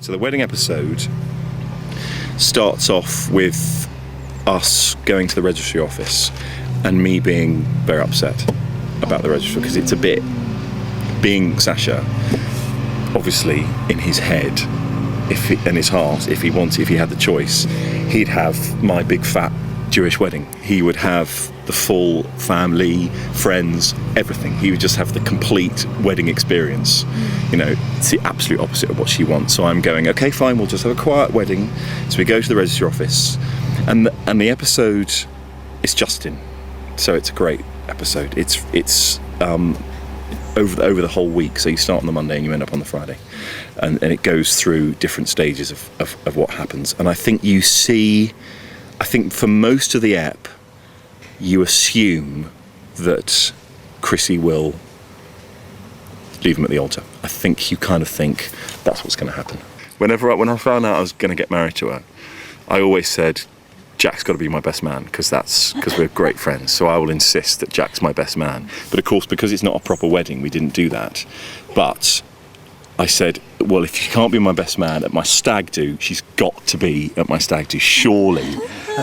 So the wedding episode starts off with us going to the registry office and me being very upset about the registry, because it's a bit, being Sacha, obviously in his head and his heart, if he had the choice, he'd have my big fat Jewish wedding. He would have the full family, friends, everything. He would just have the complete wedding experience. You know, it's the absolute opposite of what she wants. So I'm going, okay, fine, we'll just have a quiet wedding. So we go to the registry office, and the episode is Justin. So it's a great episode. It's over the whole week. So you start on the Monday and you end up on the Friday, and it goes through different stages of what happens. And I think for most of the ep, you assume that Chrissy will leave him at the altar. I think you kind of think that's what's going to happen. When I found out I was going to get married to her, I always said, Jack's got to be my best man, because we're great friends. So I will insist that Jack's my best man. But of course, because it's not a proper wedding, we didn't do that. But I said, well, if she can't be my best man at my stag do, she's got to be at my stag do. Surely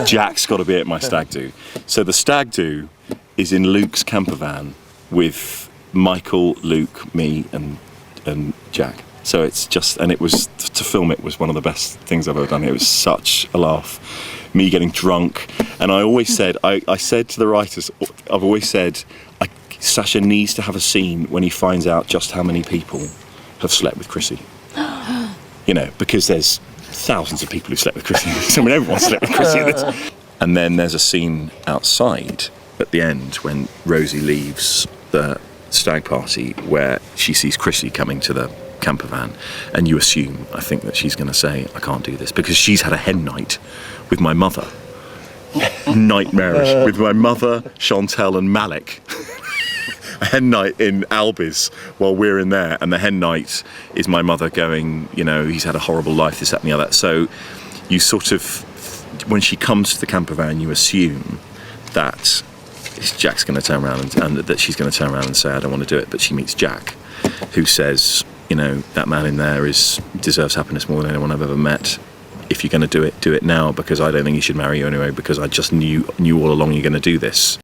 Jack's got to be at my stag do. So the stag do is in Luke's camper van with Michael, Luke, me and Jack. So it's just, and it was, to film it was one of the best things I've ever done. It was such a laugh. Me getting drunk. And I always said, I said to the writers, I've always said, Sacha needs to have a scene when he finds out just how many people have slept with Chrissy. You know, because there's thousands of people who slept with Chrissy. I mean, everyone slept with Chrissy. And then there's a scene outside at the end when Rosie leaves the stag party where she sees Chrissy coming to the camper van, and you assume, I think, that she's going to say, I can't do this, because she's had a hen night with my mother. Nightmarish. With my mother, Chantel and Malik. A hen night in Albies while we're in there, and the hen night is my mother going, you know, he's had a horrible life, this, that and the other. So you sort of, when she comes to the camper van, you assume that Jack's going to turn around and that she's going to turn around and say, I don't want to do it. But she meets Jack, who says, you know, that man in there deserves happiness more than anyone I've ever met. If you're going to do it now, because I don't think he should marry you anyway, because I just knew all along you're going to do this.